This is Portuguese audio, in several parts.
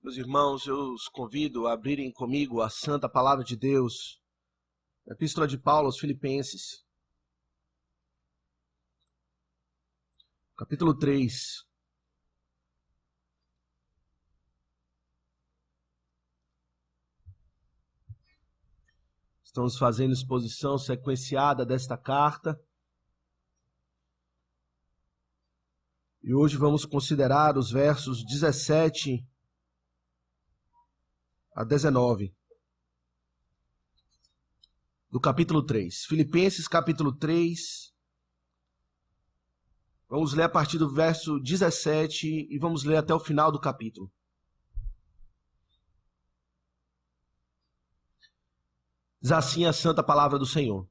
Meus irmãos, eu os convido a abrirem comigo a Santa Palavra de Deus, a Epístola de Paulo aos Filipenses, capítulo 3. Estamos fazendo exposição sequenciada desta carta. E hoje vamos considerar os versos 17 a 19 do capítulo 3. Filipenses, capítulo 3. Vamos ler a partir do verso 17 e vamos ler até o final do capítulo. Diz assim a santa palavra do Senhor.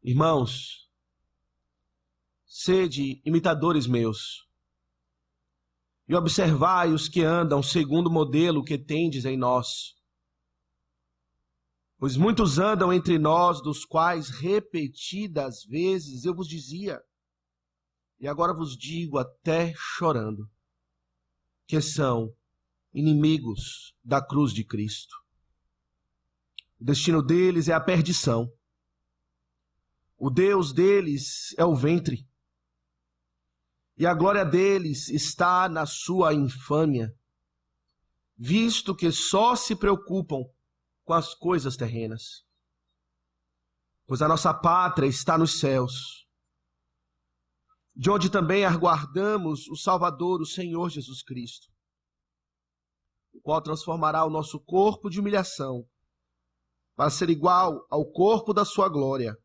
Irmãos, sede imitadores meus, e observai os que andam segundo o modelo que tendes em nós. Pois muitos andam entre nós, dos quais repetidas vezes eu vos dizia, e agora vos digo até chorando, que são inimigos da cruz de Cristo. O destino deles é a perdição. O Deus deles é o ventre. E a glória deles está na sua infâmia, visto que só se preocupam com as coisas terrenas. Pois a nossa pátria está nos céus, de onde também aguardamos o Salvador, o Senhor Jesus Cristo, o qual transformará o nosso corpo de humilhação para ser igual ao corpo da sua glória,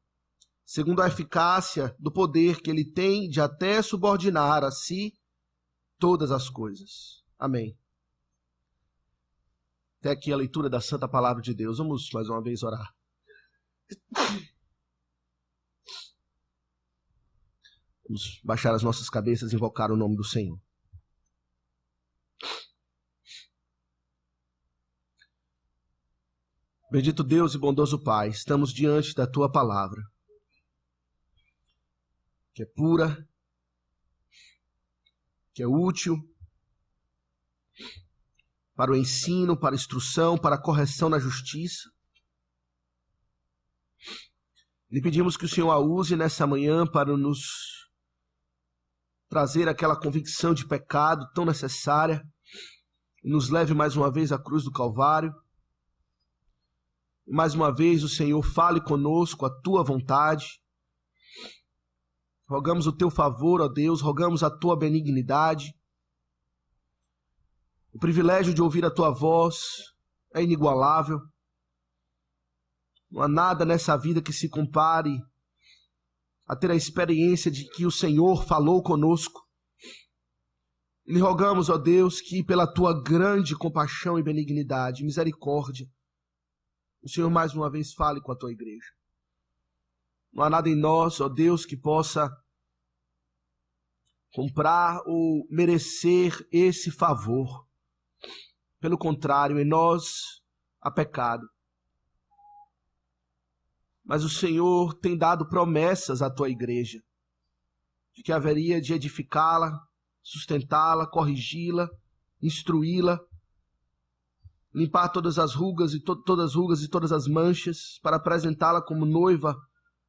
segundo a eficácia do poder que ele tem de até subordinar a si todas as coisas. Amém. Até aqui a leitura da Santa Palavra de Deus. Vamos mais uma vez orar. Vamos baixar as nossas cabeças e invocar o nome do Senhor. Bendito Deus e bondoso Pai, estamos diante da Tua Palavra, que é pura, que é útil para o ensino, para a instrução, para a correção na justiça. Lhe pedimos que o Senhor a use nessa manhã para nos trazer aquela convicção de pecado tão necessária e nos leve mais uma vez à cruz do Calvário. Mais uma vez o Senhor fale conosco a Tua vontade. Rogamos o Teu favor, ó Deus, rogamos a Tua benignidade. O privilégio de ouvir a Tua voz é inigualável. Não há nada nessa vida que se compare a ter a experiência de que o Senhor falou conosco. E lhe rogamos, ó Deus, que pela Tua grande compaixão e benignidade, misericórdia, o Senhor mais uma vez fale com a Tua igreja. Não há nada em nós, ó Deus, que possa comprar ou merecer esse favor. Pelo contrário, em nós há pecado. Mas o Senhor tem dado promessas à Tua igreja, de que haveria de edificá-la, sustentá-la, corrigi-la, instruí-la, limpar todas as rugas e todas as manchas, para apresentá-la como noiva,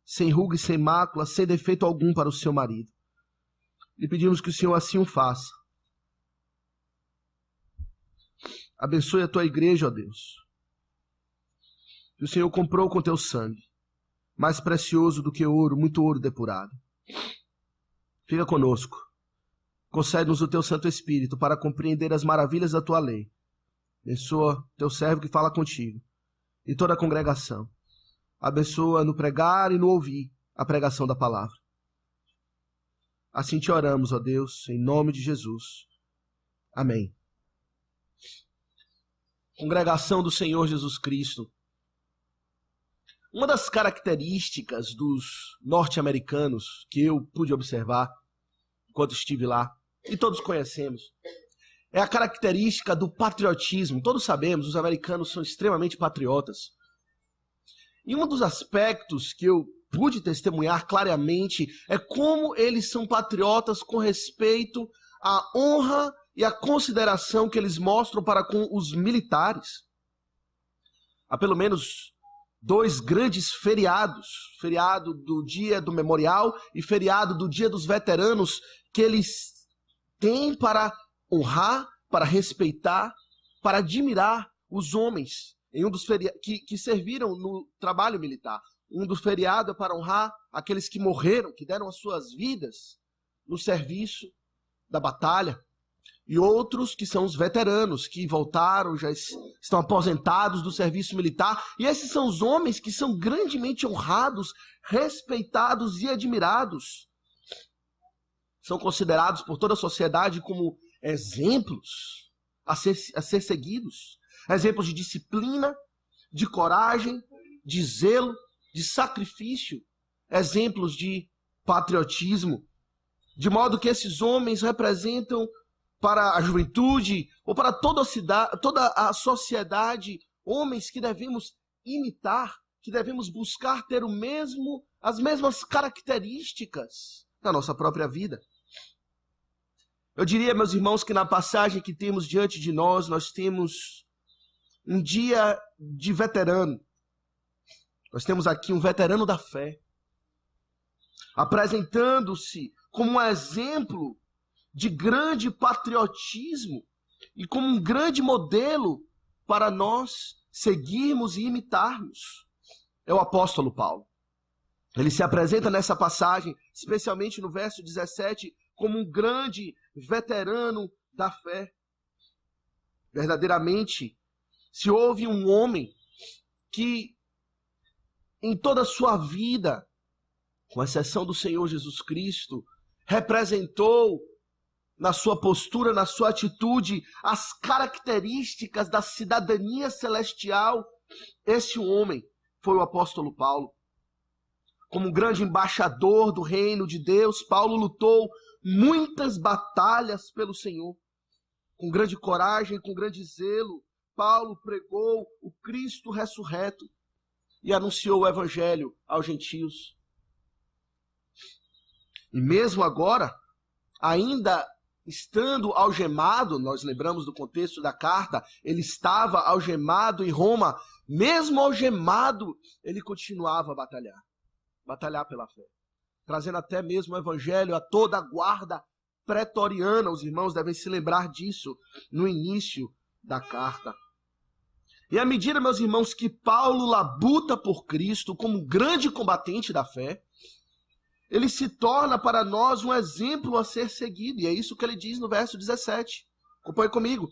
sem ruga e sem mácula, sem defeito algum para o seu marido. Lhe pedimos que o Senhor assim o faça. Abençoe a Tua igreja, ó Deus, que o Senhor comprou com Teu sangue, mais precioso do que ouro, muito ouro depurado. Fica conosco. Concede-nos o Teu Santo Espírito para compreender as maravilhas da Tua lei. Abençoa Teu servo que fala contigo e toda a congregação. Abençoa no pregar e no ouvir a pregação da palavra. Assim te oramos, ó Deus, em nome de Jesus. Amém. Congregação do Senhor Jesus Cristo. Uma das características dos norte-americanos que eu pude observar enquanto estive lá, e todos conhecemos, é a característica do patriotismo. Todos sabemos, os americanos são extremamente patriotas. E um dos aspectos que eu pude testemunhar claramente é como eles são patriotas com respeito à honra e a consideração que eles mostram para com os militares. Há pelo menos 2 grandes feriados, feriado do Dia do Memorial e feriado do Dia dos Veteranos, que eles têm para honrar, para respeitar, para admirar os homens em um dos que serviram no trabalho militar. Um dos feriados é para honrar aqueles que morreram, que deram as suas vidas no serviço da batalha. E outros que são os veteranos, que voltaram, já estão aposentados do serviço militar. E esses são os homens que são grandemente honrados, respeitados e admirados. São considerados por toda a sociedade como exemplos a ser seguidos. Exemplos de disciplina, de coragem, de zelo, de sacrifício. Exemplos de patriotismo. De modo que esses homens representam para a juventude ou para toda a sociedade homens que devemos imitar, que devemos buscar ter as mesmas características na nossa própria vida. Eu diria, meus irmãos, que na passagem que temos diante de nós temos um dia de veterano. Nós temos aqui um veterano da fé, apresentando-se como um exemplo de grande patriotismo e como um grande modelo para nós seguirmos e imitarmos. É o apóstolo Paulo. Ele se apresenta nessa passagem, especialmente no verso 17, como um grande veterano da fé. Verdadeiramente, se houve um homem que em toda a sua vida, com exceção do Senhor Jesus Cristo, representou na sua postura, na sua atitude, as características da cidadania celestial, esse homem foi o apóstolo Paulo. Como um grande embaixador do reino de Deus, Paulo lutou muitas batalhas pelo Senhor. Com grande coragem, com grande zelo, Paulo pregou o Cristo ressurreto e anunciou o evangelho aos gentios. E mesmo agora, ainda estando algemado, nós lembramos do contexto da carta, ele estava algemado em Roma, mesmo algemado, ele continuava a batalhar pela fé, trazendo até mesmo o evangelho a toda a guarda pretoriana. Os irmãos devem se lembrar disso no início da carta. E à medida, meus irmãos, que Paulo labuta por Cristo como um grande combatente da fé, ele se torna para nós um exemplo a ser seguido. E é isso que ele diz no verso 17. Acompanhe comigo.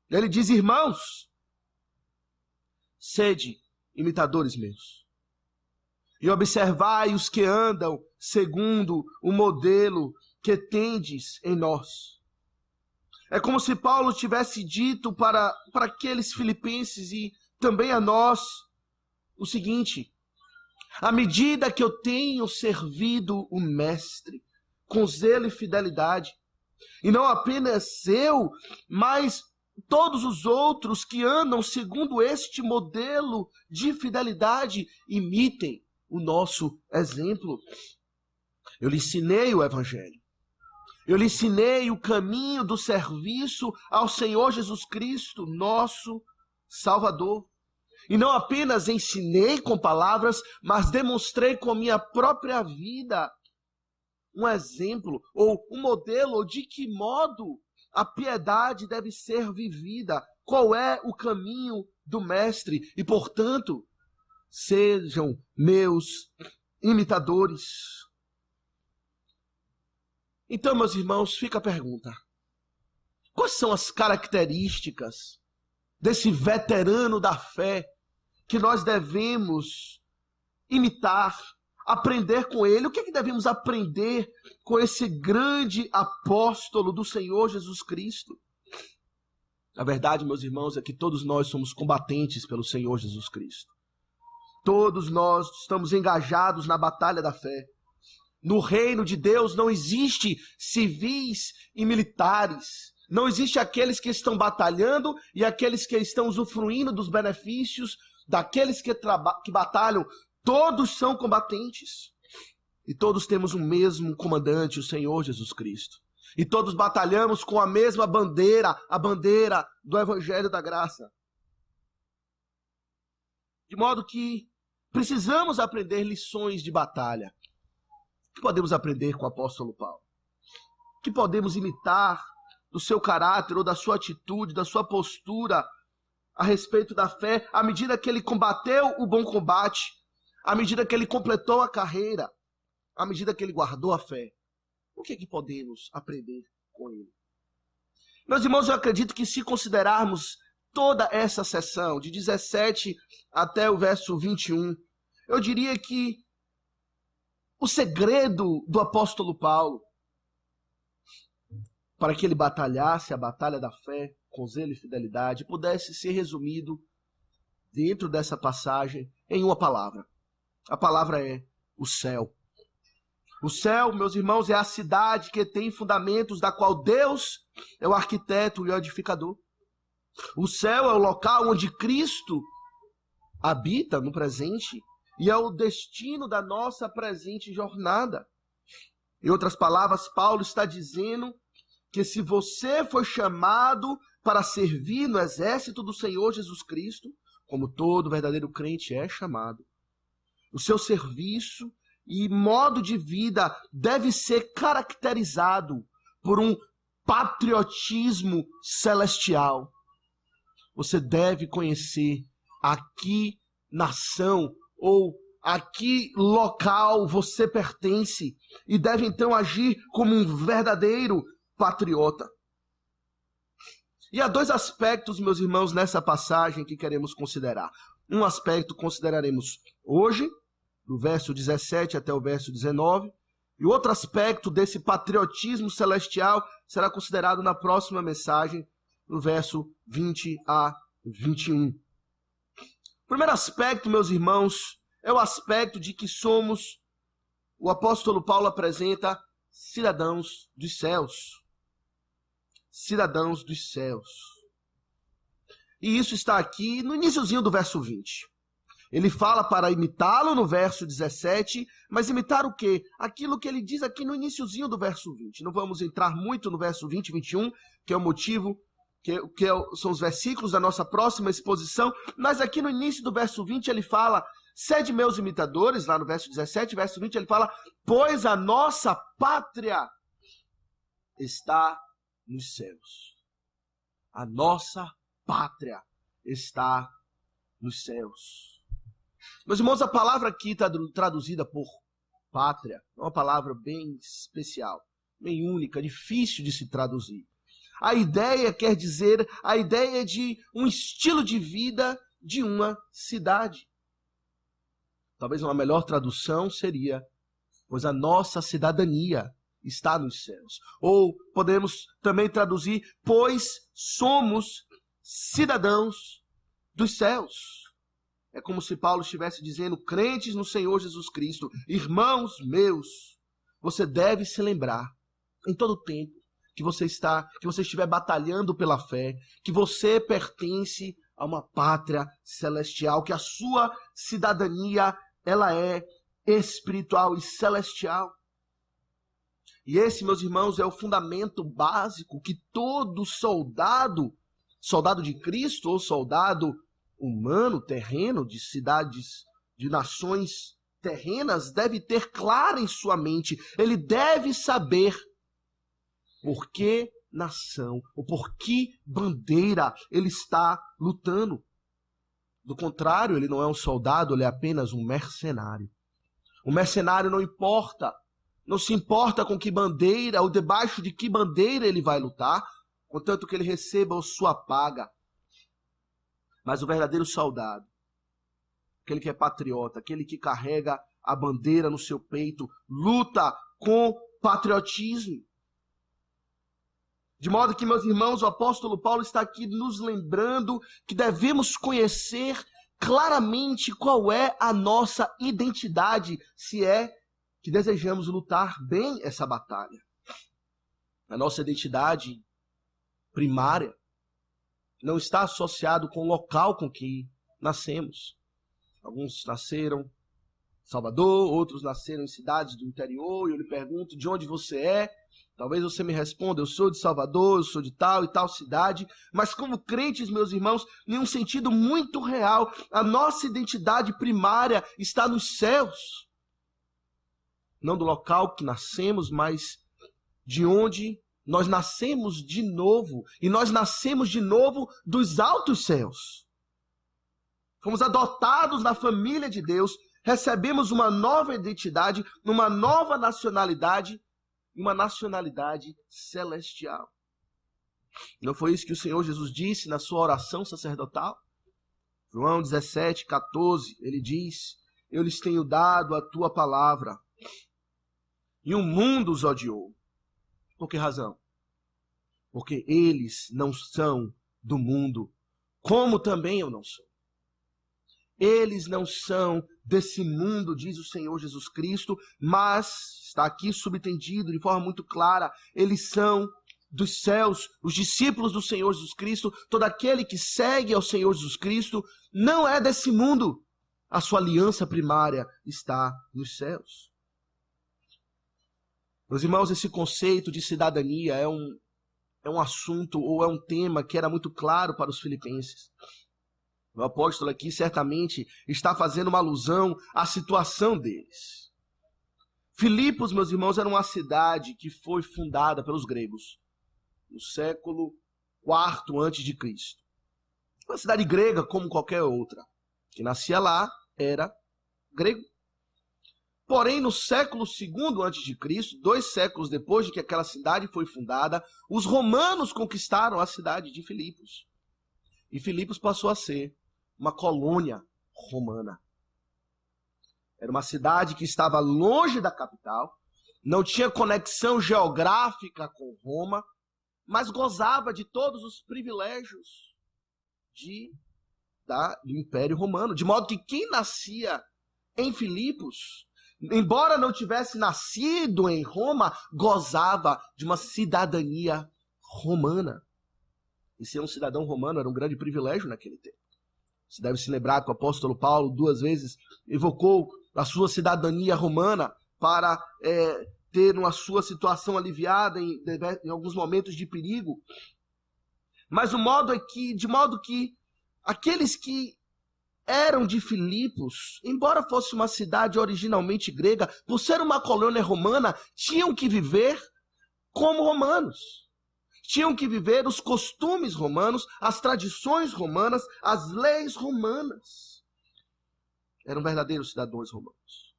Ele diz: irmãos, sede imitadores meus, e observai os que andam segundo o modelo que tendes em nós. É como se Paulo tivesse dito para aqueles filipenses e também a nós o seguinte: à medida que eu tenho servido o Mestre com zelo e fidelidade, e não apenas eu, mas todos os outros que andam segundo este modelo de fidelidade, imitem o nosso exemplo. Eu lhe ensinei o Evangelho. Eu lhe ensinei o caminho do serviço ao Senhor Jesus Cristo, nosso Salvador. E não apenas ensinei com palavras, mas demonstrei com a minha própria vida um exemplo, ou um modelo, ou de que modo a piedade deve ser vivida, qual é o caminho do Mestre. E, portanto, sejam meus imitadores. Então, meus irmãos, fica a pergunta: quais são as características desse veterano da fé que nós devemos imitar, aprender com ele? O que devemos aprender com esse grande apóstolo do Senhor Jesus Cristo? A verdade, meus irmãos, é que todos nós somos combatentes pelo Senhor Jesus Cristo. Todos nós estamos engajados na batalha da fé. No reino de Deus não existe civis e militares. Não existe aqueles que estão batalhando e aqueles que estão usufruindo dos benefícios daqueles que batalham. Todos são combatentes. E todos temos o mesmo comandante, o Senhor Jesus Cristo. E todos batalhamos com a mesma bandeira, a bandeira do Evangelho da Graça. De modo que precisamos aprender lições de batalha. O que podemos aprender com o apóstolo Paulo? O que podemos imitar do seu caráter ou da sua atitude, da sua postura a respeito da fé, à medida que ele combateu o bom combate, à medida que ele completou a carreira, à medida que ele guardou a fé? O que é que podemos aprender com ele? Meus irmãos, eu acredito que se considerarmos toda essa sessão, de 17 até o verso 21, eu diria que o segredo do apóstolo Paulo, para que ele batalhasse a batalha da fé com zelo e fidelidade, pudesse ser resumido dentro dessa passagem em uma palavra. A palavra é o céu. O céu, meus irmãos, é a cidade que tem fundamentos, da qual Deus é o arquiteto e o edificador. O céu é o local onde Cristo habita no presente e é o destino da nossa presente jornada. Em outras palavras, Paulo está dizendo que se você foi chamado para servir no exército do Senhor Jesus Cristo, como todo verdadeiro crente é chamado, o seu serviço e modo de vida deve ser caracterizado por um patriotismo celestial. Você deve conhecer a que nação ou a que local você pertence e deve então agir como um verdadeiro patriota. E há dois aspectos, meus irmãos, nessa passagem que queremos considerar. Um aspecto consideraremos hoje, do verso 17 até o verso 19, e outro aspecto desse patriotismo celestial será considerado na próxima mensagem, no verso 20 a 21. O primeiro aspecto, meus irmãos, é o aspecto de que somos, o apóstolo Paulo apresenta, cidadãos dos céus. Cidadãos dos céus. E isso está aqui no iniciozinho do verso 20. Ele fala para imitá-lo no verso 17, mas imitar o quê? Aquilo que ele diz aqui no iniciozinho do verso 20. Não vamos entrar muito no verso 20 e 21, que é o motivo, são os versículos da nossa próxima exposição, mas aqui no início do verso 20 ele fala: sede meus imitadores, lá no verso 17, verso 20 ele fala: pois a nossa pátria está nos céus. A nossa pátria está nos céus. Meus irmãos, a palavra aqui está traduzida por pátria é uma palavra bem especial, bem única, difícil de se traduzir. A ideia quer dizer a ideia de um estilo de vida de uma cidade. Talvez uma melhor tradução seria: pois a nossa cidadania está nos céus. Ou podemos também traduzir: pois somos cidadãos dos céus. É como se Paulo estivesse dizendo: crentes no Senhor Jesus Cristo, irmãos meus, você deve se lembrar em todo tempo que você estiver batalhando pela fé, que você pertence a uma pátria celestial, que a sua cidadania ela é espiritual e celestial. E esse, meus irmãos, é o fundamento básico que todo soldado de Cristo ou soldado humano, terreno, de cidades, de nações terrenas, deve ter claro em sua mente. Ele deve saber por que nação ou por que bandeira ele está lutando. Do contrário, ele não é um soldado, ele é apenas um mercenário. O mercenário não se importa com que bandeira ou debaixo de que bandeira ele vai lutar, contanto que ele receba a sua paga. Mas o verdadeiro soldado, aquele que é patriota, aquele que carrega a bandeira no seu peito, luta com patriotismo. De modo que, meus irmãos, o apóstolo Paulo está aqui nos lembrando que devemos conhecer claramente qual é a nossa identidade, se é que desejamos lutar bem essa batalha. A nossa identidade primária não está associado com o local com que nascemos. Alguns nasceram em Salvador, outros nasceram em cidades do interior, e eu lhe pergunto: de onde você é? Talvez você me responda, eu sou de Salvador, eu sou de tal e tal cidade, mas como crentes, meus irmãos, em um sentido muito real, a nossa identidade primária está nos céus. Não do local que nascemos, mas de onde nós nascemos de novo. E nós nascemos de novo dos altos céus. Fomos adotados na família de Deus, recebemos uma nova identidade, uma nova nacionalidade, uma nacionalidade celestial. Não foi isso que o Senhor Jesus disse na sua oração sacerdotal? João 17:14, ele diz: eu lhes tenho dado a tua palavra, e o mundo os odiou. Por que razão? Porque eles não são do mundo, como também eu não sou. Eles não são desse mundo, diz o Senhor Jesus Cristo, mas está aqui subentendido de forma muito clara, eles são dos céus, os discípulos do Senhor Jesus Cristo. Todo aquele que segue ao Senhor Jesus Cristo não é desse mundo. A sua aliança primária está nos céus. Meus irmãos, esse conceito de cidadania é um assunto ou é um tema que era muito claro para os filipenses. O apóstolo aqui certamente está fazendo uma alusão à situação deles. Filipos, meus irmãos, era uma cidade que foi fundada pelos gregos no século IV a.C. Uma cidade grega como qualquer outra. Quem nascia lá era grego. Porém, no século II a.C., 2 séculos depois de que aquela cidade foi fundada, os romanos conquistaram a cidade de Filipos. E Filipos passou a ser uma colônia romana. Era uma cidade que estava longe da capital, não tinha conexão geográfica com Roma, mas gozava de todos os privilégios do Império Romano. De modo que quem nascia em Filipos, embora não tivesse nascido em Roma, gozava de uma cidadania romana. E ser um cidadão romano era um grande privilégio naquele tempo. Você deve se lembrar que o apóstolo Paulo 2 vezes evocou a sua cidadania romana para ter a sua situação aliviada em alguns momentos de perigo. Mas de modo que aqueles que eram de Filipos, embora fosse uma cidade originalmente grega, por ser uma colônia romana, tinham que viver como romanos. Tinham que viver os costumes romanos, as tradições romanas, as leis romanas. Eram verdadeiros cidadãos romanos.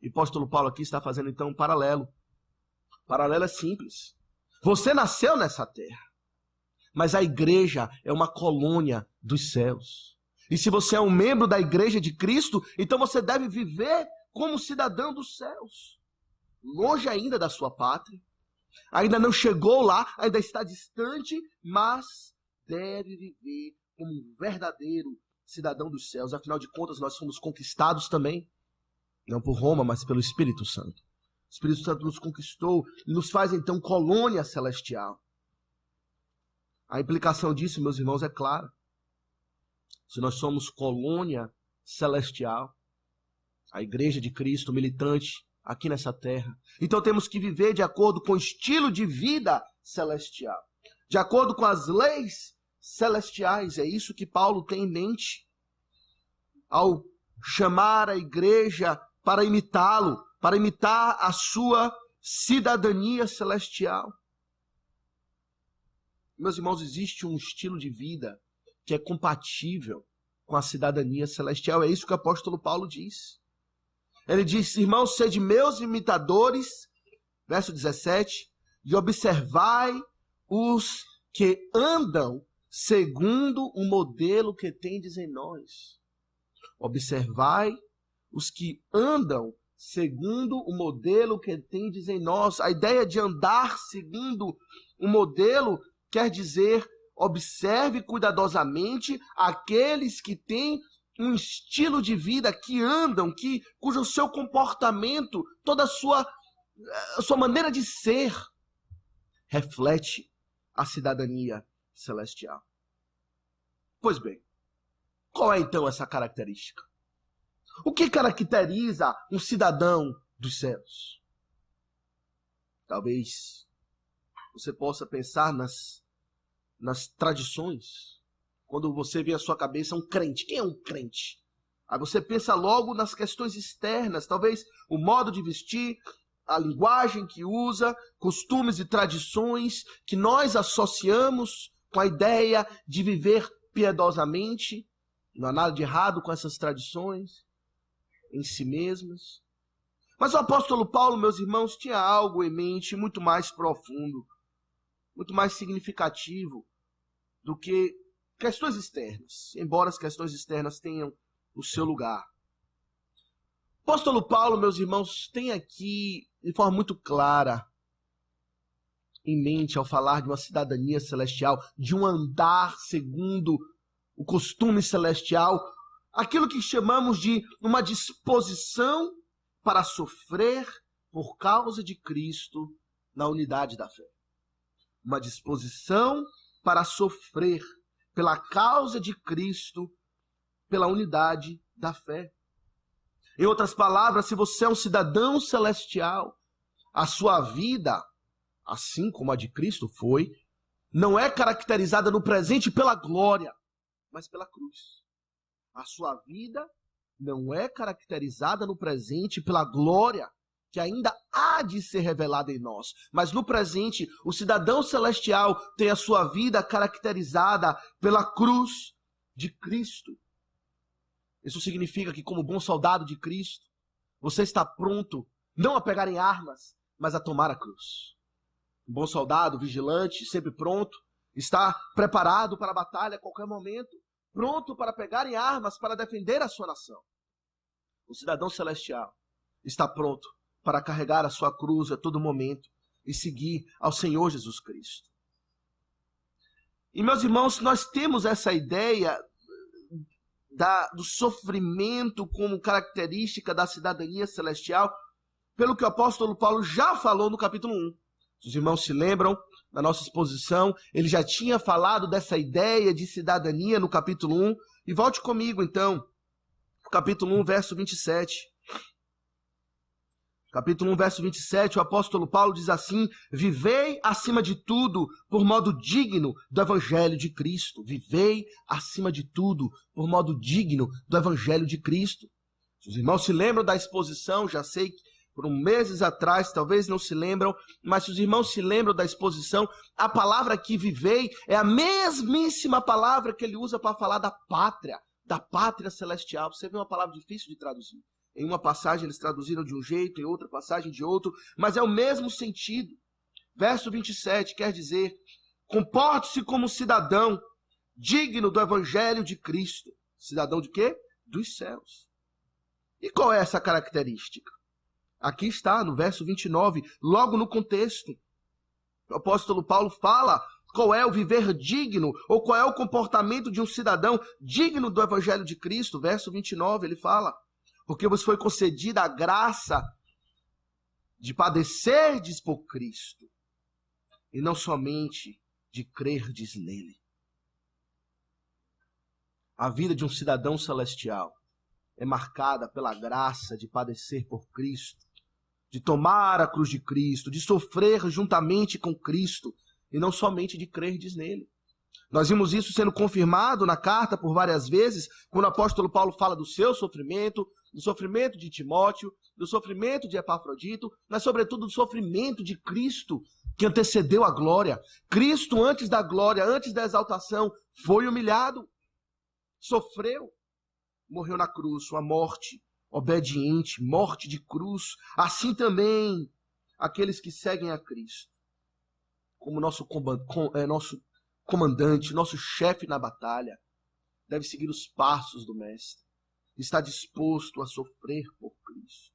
E o apóstolo Paulo aqui está fazendo então um paralelo. O paralelo é simples. Você nasceu nessa terra, mas a igreja é uma colônia dos céus. E se você é um membro da igreja de Cristo, então você deve viver como cidadão dos céus. Longe ainda da sua pátria. Ainda não chegou lá, ainda está distante, mas deve viver como um verdadeiro cidadão dos céus. Afinal de contas, nós fomos conquistados também, não por Roma, mas pelo Espírito Santo. O Espírito Santo nos conquistou e nos faz então colônia celestial. A implicação disso, meus irmãos, é clara. Se nós somos colônia celestial, a igreja de Cristo militante aqui nessa terra, então temos que viver de acordo com o estilo de vida celestial, de acordo com as leis celestiais. É isso que Paulo tem em mente ao chamar a igreja para imitá-lo, para imitar a sua cidadania celestial. Meus irmãos, existe um estilo de vida que é compatível com a cidadania celestial. É isso que o apóstolo Paulo diz. Ele diz: irmãos, sede meus imitadores, verso 17, e observai os que andam segundo o modelo que tendes em nós. Observai os que andam segundo o modelo que tendes em nós. A ideia de andar segundo o modelo quer dizer: observe cuidadosamente aqueles que têm um estilo de vida, que andam, cujo seu comportamento, toda a sua maneira de ser, reflete a cidadania celestial. Pois bem, qual é então essa característica? O que caracteriza um cidadão dos céus? Talvez você possa pensar nas tradições. Quando você vê a sua cabeça um crente, quem é um crente? Aí você pensa logo nas questões externas, talvez o modo de vestir, a linguagem que usa, costumes e tradições que nós associamos com a ideia de viver piedosamente. Não há nada de errado com essas tradições em si mesmas. Mas o apóstolo Paulo, meus irmãos, tinha algo em mente muito mais profundo, muito mais significativo do que questões externas, embora as questões externas tenham o seu lugar. O apóstolo Paulo, meus irmãos, tem aqui, de forma muito clara, em mente, ao falar de uma cidadania celestial, de um andar segundo o costume celestial, aquilo que chamamos de uma disposição para sofrer por causa de Cristo na unidade da fé. Uma disposição para sofrer pela causa de Cristo, pela unidade da fé. Em outras palavras, se você é um cidadão celestial, a sua vida, assim como a de Cristo foi, não é caracterizada no presente pela glória, mas pela cruz. A sua vida não é caracterizada no presente pela glória, que ainda há de ser revelada em nós. Mas no presente, o cidadão celestial tem a sua vida caracterizada pela cruz de Cristo. Isso significa que, como bom soldado de Cristo, você está pronto não a pegar em armas, mas a tomar a cruz. Um bom soldado, vigilante, sempre pronto, está preparado para a batalha a qualquer momento, pronto para pegar em armas para defender a sua nação. O cidadão celestial está pronto para carregar a sua cruz a todo momento e seguir ao Senhor Jesus Cristo. E, meus irmãos, nós temos essa ideia do sofrimento como característica da cidadania celestial, pelo que o apóstolo Paulo já falou no capítulo 1. Se os irmãos se lembram da nossa exposição, ele já tinha falado dessa ideia de cidadania no capítulo 1. E volte comigo, então, capítulo 1, verso 27. Capítulo 1, verso 27, o apóstolo Paulo diz assim: vivei acima de tudo por modo digno do evangelho de Cristo. Vivei acima de tudo por modo digno do evangelho de Cristo. Se os irmãos se lembram da exposição, já sei que foram meses atrás, talvez não se lembram, mas se os irmãos se lembram da exposição, a palavra aqui, vivei, é a mesmíssima palavra que ele usa para falar da pátria celestial. Você vê uma palavra difícil de traduzir. Em uma passagem eles traduziram de um jeito, em outra passagem de outro, mas é o mesmo sentido. Verso 27 quer dizer: comporte-se como cidadão digno do evangelho de Cristo. Cidadão de quê? Dos céus. E qual é essa característica? Aqui está, no verso 29, logo no contexto. O apóstolo Paulo fala qual é o viver digno, ou qual é o comportamento de um cidadão digno do evangelho de Cristo. Verso 29, ele fala: porque vos foi concedida a graça de padecerdes por Cristo, e não somente de crerdes nele. A vida de um cidadão celestial é marcada pela graça de padecer por Cristo, de tomar a cruz de Cristo, de sofrer juntamente com Cristo, e não somente de crerdes nele. Nós vimos isso sendo confirmado na carta por várias vezes, quando o apóstolo Paulo fala do seu sofrimento, do sofrimento de Timóteo, do sofrimento de Epafrodito, mas sobretudo do sofrimento de Cristo, que antecedeu a glória. Cristo, antes da glória, antes da exaltação, foi humilhado, sofreu, morreu na cruz, uma morte obediente, morte de cruz. Assim também aqueles que seguem a Cristo, como nosso comandante, nosso chefe na batalha, deve seguir os passos do Mestre. Está disposto a sofrer por Cristo.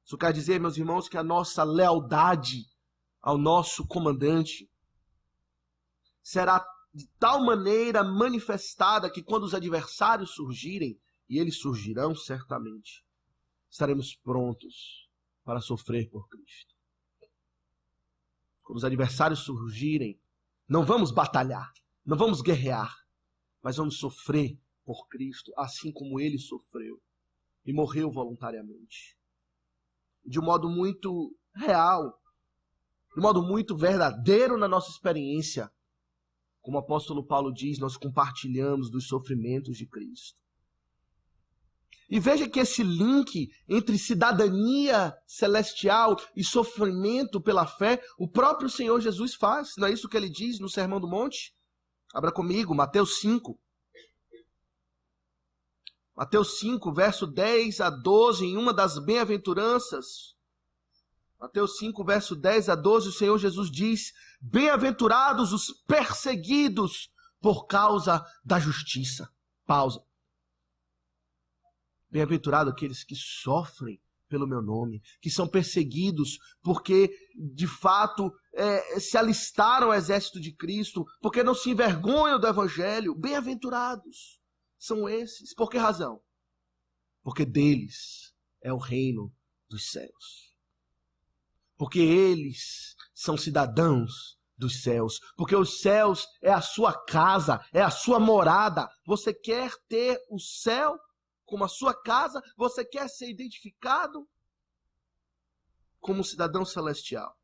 Isso quer dizer, meus irmãos, que a nossa lealdade ao nosso comandante será de tal maneira manifestada que quando os adversários surgirem, e eles surgirão certamente, estaremos prontos para sofrer por Cristo. Quando os adversários surgirem, não vamos batalhar, não vamos guerrear, mas vamos sofrer por Cristo, assim como ele sofreu e morreu voluntariamente. De um modo muito real, de modo muito verdadeiro na nossa experiência, como o apóstolo Paulo diz, nós compartilhamos dos sofrimentos de Cristo. E veja que esse link entre cidadania celestial e sofrimento pela fé, o próprio Senhor Jesus faz. Não é isso que ele diz no Sermão do Monte? Abra comigo, Mateus 5. Mateus 5, verso 10 a 12, em uma das bem-aventuranças. Mateus 5, verso 10 a 12, o Senhor Jesus diz: bem-aventurados os perseguidos por causa da justiça. Pausa. Bem-aventurados aqueles que sofrem pelo meu nome, que são perseguidos porque, de fato, se alistaram ao exército de Cristo, porque não se envergonham do Evangelho. Bem-aventurados são esses. Por que razão? Porque deles é o reino dos céus. Porque eles são cidadãos dos céus. Porque os céus é a sua casa, é a sua morada. Você quer ter o céu como a sua casa? Você quer ser identificado como um cidadão celestial?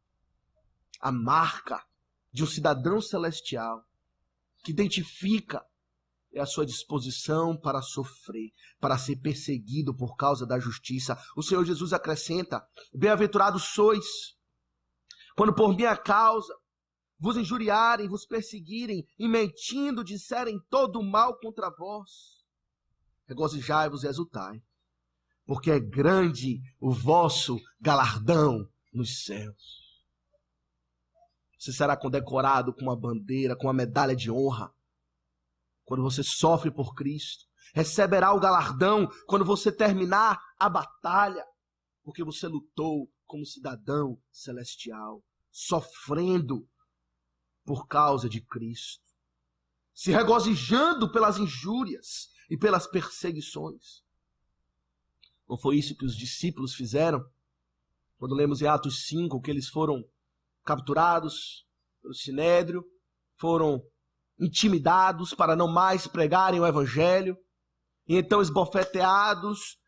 A marca de um cidadão celestial que identifica é a sua disposição para sofrer, para ser perseguido por causa da justiça. O Senhor Jesus acrescenta: bem-aventurados sois, quando por minha causa vos injuriarem, vos perseguirem, e mentindo disserem todo o mal contra vós. Regozijai-vos e exultai, porque é grande o vosso galardão nos céus. Você será condecorado com uma bandeira, com uma medalha de honra, quando você sofre por Cristo. Receberá o galardão quando você terminar a batalha, porque você lutou como cidadão celestial, sofrendo por causa de Cristo, se regozijando pelas injúrias e pelas perseguições. Não foi isso que os discípulos fizeram? Quando lemos em Atos 5 que eles foram capturados pelo Sinédrio, foram intimidados para não mais pregarem o Evangelho, e então esbofeteados,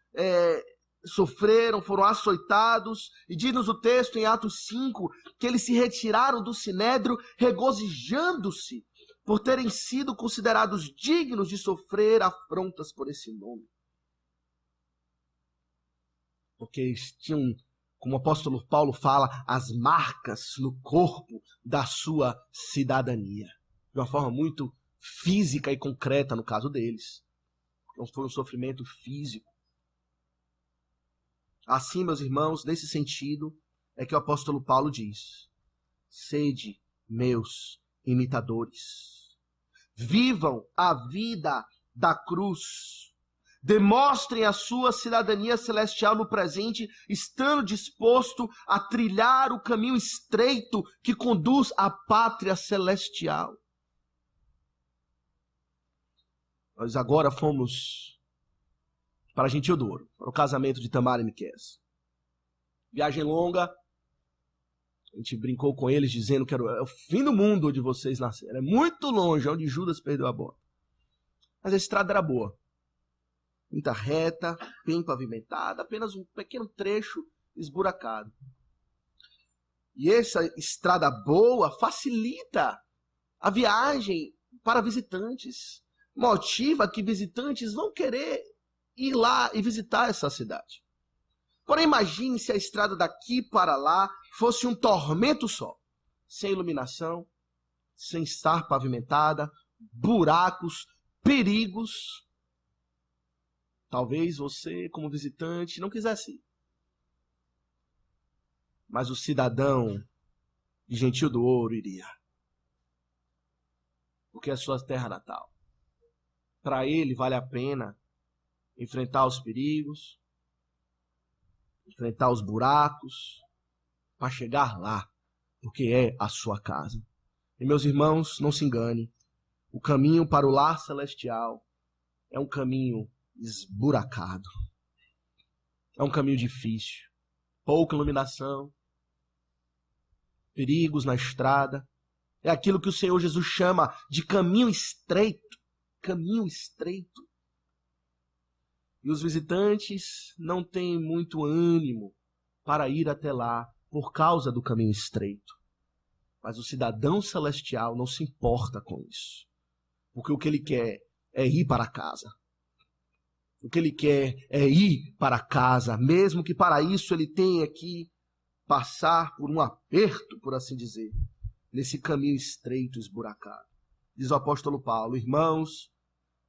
sofreram, foram açoitados, e diz-nos o texto em Atos 5 que eles se retiraram do Sinédrio regozijando-se por terem sido considerados dignos de sofrer afrontas por esse nome. Porque eles tinham, como o apóstolo Paulo fala, as marcas no corpo da sua cidadania. De uma forma muito física e concreta no caso deles. Não foi um sofrimento físico. Assim, meus irmãos, nesse sentido, é que o apóstolo Paulo diz: sede meus imitadores. Vivam a vida da cruz. Demonstrem a sua cidadania celestial no presente, estando disposto a trilhar o caminho estreito que conduz à pátria celestial. Nós agora fomos para Gentil do Ouro, para o casamento de Tamara e Miqueias. Viagem longa. A gente brincou com eles dizendo que era o fim do mundo onde vocês nasceram. É muito longe, onde Judas perdeu a bola. Mas a estrada era boa. Muita reta, bem pavimentada, apenas um pequeno trecho esburacado. E essa estrada boa facilita a viagem para visitantes. Motiva que visitantes vão querer ir lá e visitar essa cidade. Porém, imagine se a estrada daqui para lá fosse um tormento só, sem iluminação, sem estar pavimentada, buracos, perigos. Talvez você, como visitante, não quisesse ir. Mas o cidadão de Gentil do Ouro iria. Porque é a sua terra natal. Para ele vale a pena enfrentar os perigos, enfrentar os buracos, para chegar lá, porque é a sua casa. E meus irmãos, não se engane, o caminho para o lar celestial é um caminho esburacado. É um caminho difícil, pouca iluminação, perigos na estrada. É aquilo que o Senhor Jesus chama de caminho estreito. Caminho estreito. E os visitantes não têm muito ânimo para ir até lá por causa do caminho estreito. Mas o cidadão celestial não se importa com isso. Porque o que ele quer é ir para casa. O que ele quer é ir para casa, mesmo que para isso ele tenha que passar por um aperto, por assim dizer, nesse caminho estreito, esburacado. Diz o apóstolo Paulo: irmãos,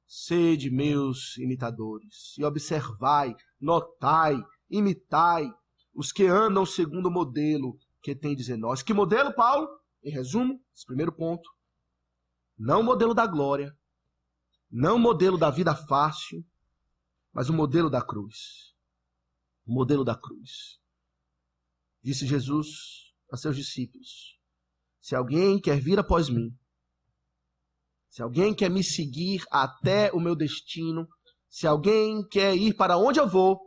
sede meus imitadores, e observai, notai, imitai os que andam segundo o modelo que tendes em nós. Que modelo, Paulo? Em resumo, esse primeiro ponto: não o modelo da glória, não o modelo da vida fácil, mas o modelo da cruz. O modelo da cruz. Disse Jesus a seus discípulos: se alguém quer vir após mim, se alguém quer me seguir até o meu destino, se alguém quer ir para onde eu vou,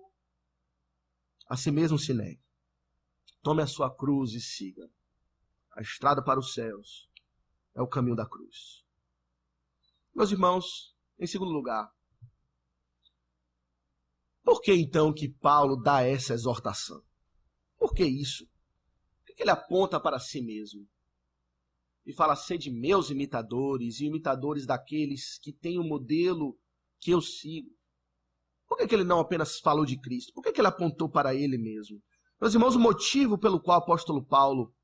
a si mesmo se negue. Tome a sua cruz e siga. A estrada para os céus é o caminho da cruz. Meus irmãos, em segundo lugar, por que então que Paulo dá essa exortação? Por que isso? Por que ele aponta para si mesmo? E fala: sede meus imitadores e imitadores daqueles que têm o modelo que eu sigo. Por que ele não apenas falou de Cristo? Por que ele apontou para ele mesmo? Meus irmãos, o motivo pelo qual o apóstolo Paulo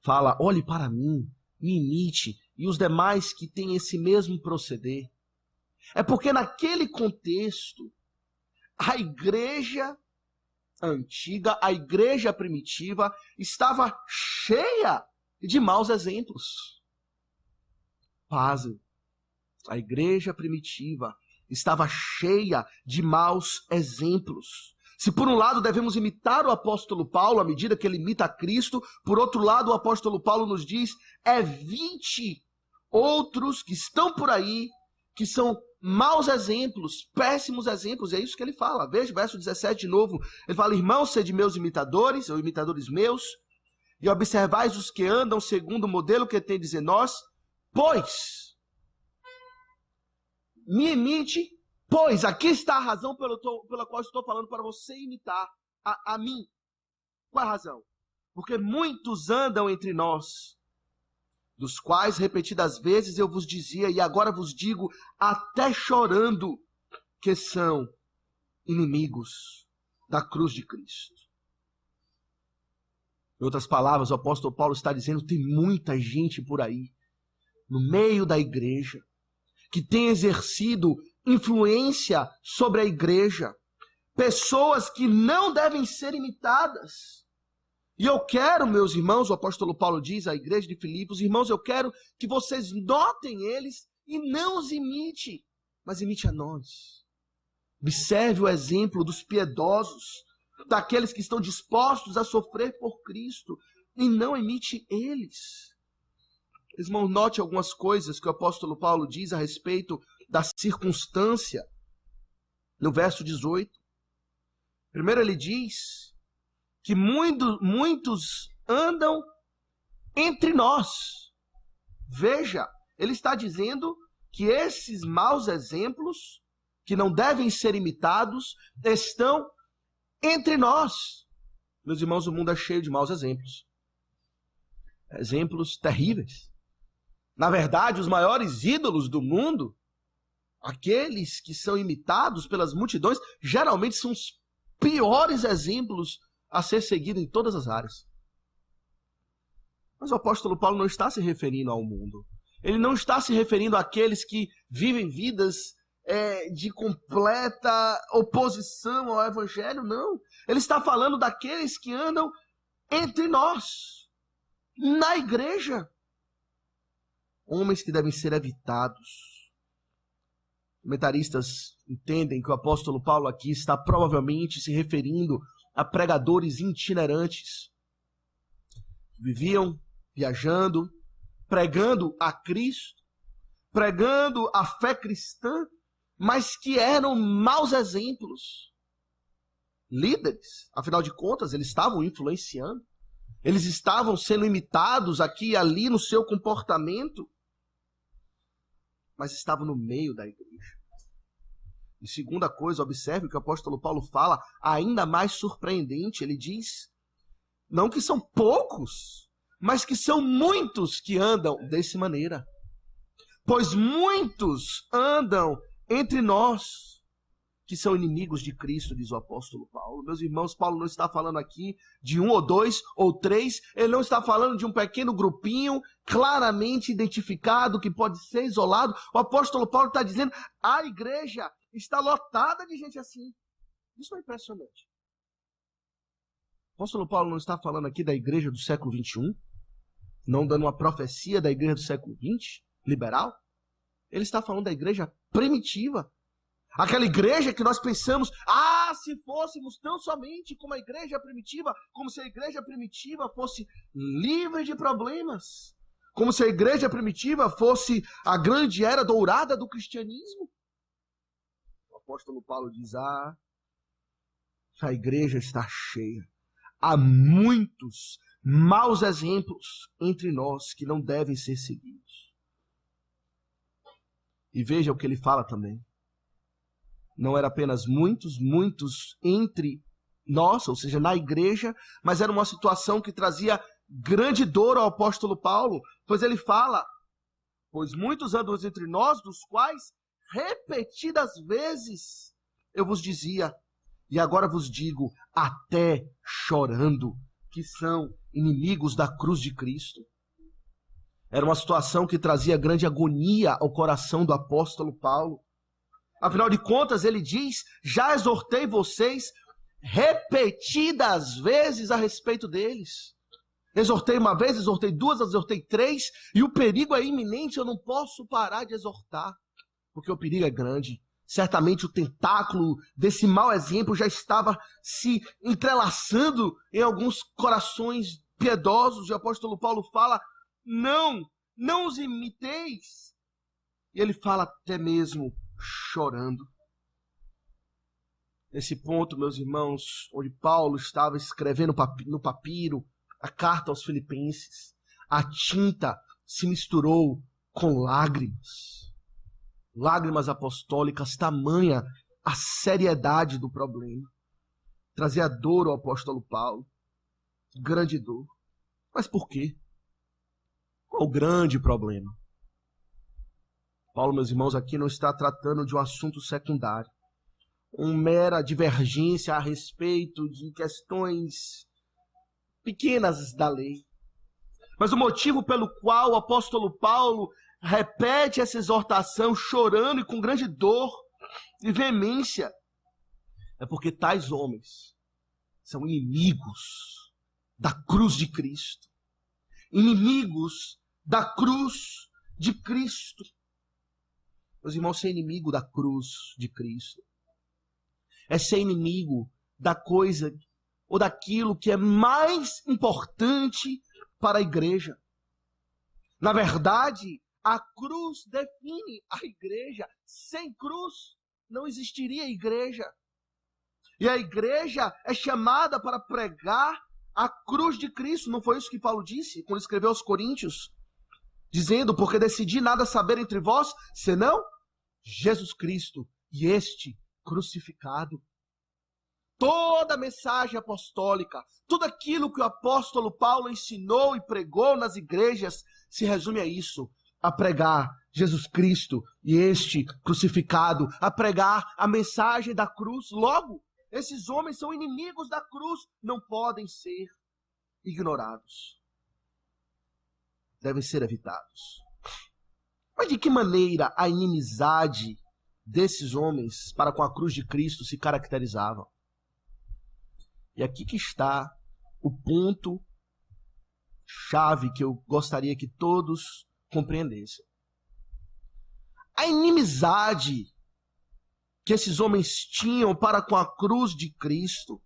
fala: olhe para mim, me imite, e os demais que têm esse mesmo proceder, é porque naquele contexto, a igreja antiga, a igreja primitiva, estava cheia de maus exemplos. Pasme, a igreja primitiva estava cheia de maus exemplos. Se por um lado devemos imitar o apóstolo Paulo à medida que ele imita a Cristo, por outro lado o apóstolo Paulo nos diz: evite outros que estão por aí, que são maus exemplos, péssimos exemplos. É isso que ele fala. Veja o verso 17 de novo. Ele fala: irmãos, sede meus imitadores, ou imitadores meus, e observais os que andam segundo o modelo que tendes em nós, pois me imite, pois aqui está a razão pela qual estou falando para você imitar a mim. Qual é a razão? Porque muitos andam entre nós, dos quais repetidas vezes eu vos dizia, e agora vos digo, até chorando, que são inimigos da cruz de Cristo. Em outras palavras, o apóstolo Paulo está dizendo: tem muita gente por aí, no meio da igreja, que tem exercido influência sobre a igreja, pessoas que não devem ser imitadas. E eu quero, meus irmãos, o apóstolo Paulo diz à igreja de Filipos: irmãos, eu quero que vocês notem eles e não os imite, mas imite a nós. Observe o exemplo dos piedosos, daqueles que estão dispostos a sofrer por Cristo, e não imite eles. Irmão, note algumas coisas que o apóstolo Paulo diz a respeito da circunstância no verso 18. Primeiro ele diz que muitos andam entre nós. Veja, ele está dizendo que esses maus exemplos, que não devem ser imitados, estão entre nós. Meus irmãos, o mundo é cheio de maus exemplos. Exemplos terríveis. Na verdade, os maiores ídolos do mundo, aqueles que são imitados pelas multidões, geralmente são os piores exemplos a ser seguido em todas as áreas. Mas o apóstolo Paulo não está se referindo ao mundo. Ele não está se referindo àqueles que vivem vidas de completa oposição ao evangelho, não. Ele está falando daqueles que andam entre nós, na igreja. Homens que devem ser evitados. Comentaristas entendem que o apóstolo Paulo aqui está provavelmente se referindo a pregadores itinerantes. Viviam viajando, pregando a Cristo, pregando a fé cristã, mas que eram maus exemplos. Líderes, afinal de contas, eles estavam influenciando, eles estavam sendo imitados aqui e ali no seu comportamento, mas estavam no meio da igreja. E segunda coisa, observe o que o apóstolo Paulo fala, ainda mais surpreendente. Ele diz, não que são poucos, mas que são muitos que andam dessa maneira. Pois muitos andam entre nós que são inimigos de Cristo, diz o apóstolo Paulo. Meus irmãos, Paulo não está falando aqui de 1 ou 2 ou 3, ele não está falando de um pequeno grupinho claramente identificado que pode ser isolado. O apóstolo Paulo está dizendo, a igreja está lotada de gente assim. Isso é impressionante. O apóstolo Paulo não está falando aqui da igreja do século XXI, não dando uma profecia da igreja do século XX, liberal. Ele está falando da igreja primitiva. Aquela igreja que nós pensamos, se fôssemos tão somente como a igreja primitiva, como se a igreja primitiva fosse livre de problemas, como se a igreja primitiva fosse a grande era dourada do cristianismo. O apóstolo Paulo diz, a igreja está cheia. Há muitos maus exemplos entre nós que não devem ser seguidos. E veja o que ele fala também. Não era apenas muitos entre nós, ou seja, na igreja, mas era uma situação que trazia grande dor ao apóstolo Paulo, pois ele fala, pois muitos andam entre nós, dos quais repetidas vezes eu vos dizia, e agora vos digo, até chorando, que são inimigos da cruz de Cristo. Era uma situação que trazia grande agonia ao coração do apóstolo Paulo. Afinal de contas, ele diz, já exortei vocês repetidas vezes a respeito deles. Exortei uma vez, exortei duas, exortei três, e o perigo é iminente, eu não posso parar de exortar, porque o perigo é grande. Certamente o tentáculo desse mau exemplo já estava se entrelaçando em alguns corações piedosos. E o apóstolo Paulo fala, não os imiteis. E ele fala até mesmo chorando. Nesse ponto, meus irmãos, onde Paulo estava escrevendo no papiro a carta aos Filipenses, a tinta se misturou com lágrimas. Lágrimas apostólicas, tamanha a seriedade do problema. Trazia dor ao apóstolo Paulo, grande dor. Mas por quê? Qual o grande problema? Paulo, meus irmãos, aqui não está tratando de um assunto secundário, uma mera divergência a respeito de questões pequenas da lei. Mas o motivo pelo qual o apóstolo Paulo repete essa exortação chorando e com grande dor e veemência é porque tais homens são inimigos da cruz de Cristo. Inimigos da cruz de Cristo. Meus irmãos, ser inimigo da cruz de Cristo é ser inimigo da coisa ou daquilo que é mais importante para a igreja. Na verdade, a cruz define a igreja. Sem cruz não existiria igreja. E a igreja é chamada para pregar a cruz de Cristo. Não foi isso que Paulo disse quando escreveu aos Coríntios? Dizendo, porque decidi nada saber entre vós, senão Jesus Cristo e este crucificado. Toda a mensagem apostólica, tudo aquilo que o apóstolo Paulo ensinou e pregou nas igrejas, se resume a isso, a pregar Jesus Cristo e este crucificado, a pregar a mensagem da cruz. Logo, esses homens são inimigos da cruz, não podem ser ignorados. Devem ser evitados. Mas de que maneira a inimizade desses homens para com a cruz de Cristo se caracterizava? E aqui que está o ponto chave que eu gostaria que todos compreendessem. A inimizade que esses homens tinham para com a cruz de Cristo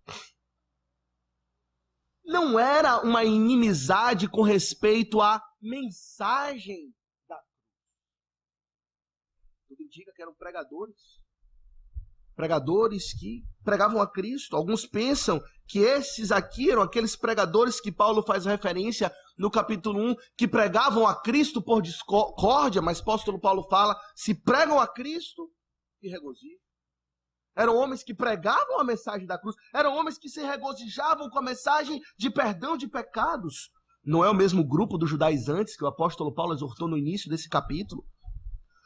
não era uma inimizade com respeito à mensagem da cruz. Tudo indica que eram pregadores que pregavam a Cristo. Alguns pensam que esses aqui eram aqueles pregadores que Paulo faz referência no capítulo 1, que pregavam a Cristo por discórdia, mas o apóstolo Paulo fala, se pregam a Cristo, que regozijo. Eram homens que pregavam a mensagem da cruz, eram homens que se regozijavam com a mensagem de perdão de pecados. Não é o mesmo grupo dos judaizantes que o apóstolo Paulo exortou no início desse capítulo.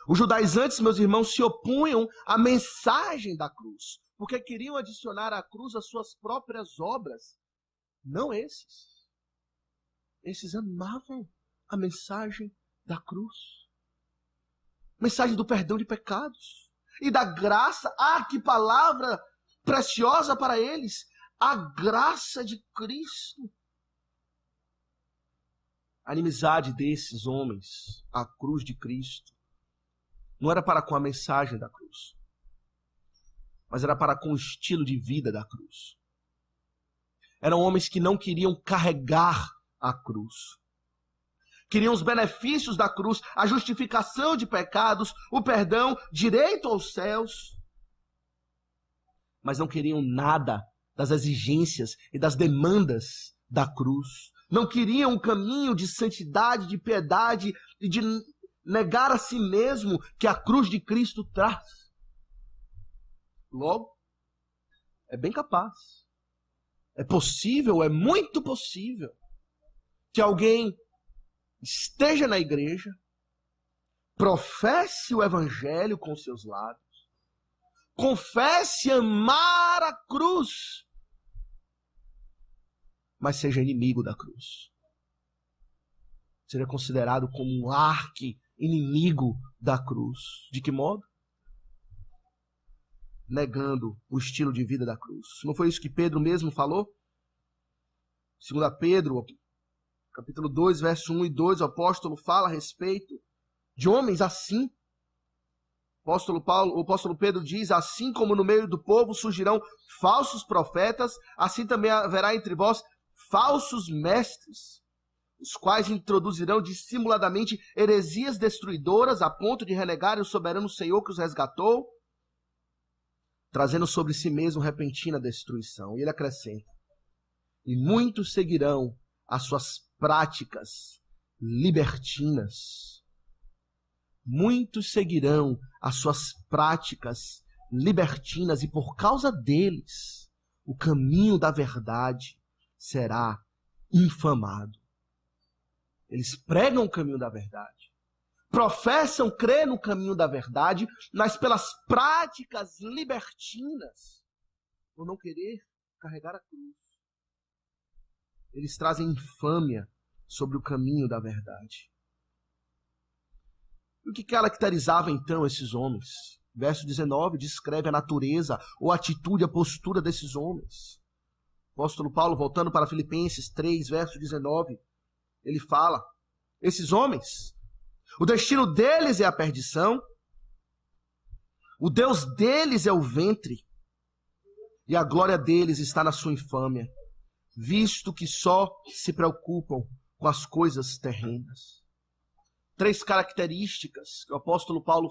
Os judaizantes, meus irmãos, se opunham à mensagem da cruz, porque queriam adicionar à cruz as suas próprias obras. Não esses. Esses amavam a mensagem da cruz. Mensagem do perdão de pecados e da graça. Ah, que palavra preciosa para eles! A graça de Cristo. A inimizade desses homens à cruz de Cristo não era para com a mensagem da cruz, mas era para com o estilo de vida da cruz. Eram homens que não queriam carregar a cruz. Queriam os benefícios da cruz, a justificação de pecados, o perdão, direito aos céus, mas não queriam nada das exigências e das demandas da cruz. Não queriam um caminho de santidade, de piedade e de negar a si mesmo que a cruz de Cristo traz. Logo, é bem capaz, é possível, é muito possível que alguém esteja na igreja, professe o evangelho com seus lábios, confesse amar a cruz, mas seja inimigo da cruz. Seja considerado como um arqui-inimigo da cruz. De que modo? Negando o estilo de vida da cruz. Não foi isso que Pedro mesmo falou? 2 Pedro, capítulo 2, verso 1 e 2, o apóstolo fala a respeito de homens assim. O apóstolo Pedro diz: assim como no meio do povo surgirão falsos profetas, assim também haverá entre vós falsos mestres, os quais introduzirão dissimuladamente heresias destruidoras a ponto de renegarem o soberano Senhor que os resgatou, trazendo sobre si mesmo repentina destruição. E ele acrescenta: e muitos seguirão as suas práticas libertinas. Muitos seguirão as suas práticas libertinas, e por causa deles o caminho da verdade será infamado. Eles pregam o caminho da verdade, professam crer no caminho da verdade, mas pelas práticas libertinas, por não querer carregar a cruz, eles trazem infâmia sobre o caminho da verdade. E o que caracterizava então esses homens? Verso 19 descreve a natureza ou a atitude, a postura desses homens. O apóstolo Paulo, voltando para Filipenses 3, verso 19, ele fala: esses homens, o destino deles é a perdição, o Deus deles é o ventre, e a glória deles está na sua infâmia, visto que só se preocupam com as coisas terrenas. 3 características que o apóstolo Paulo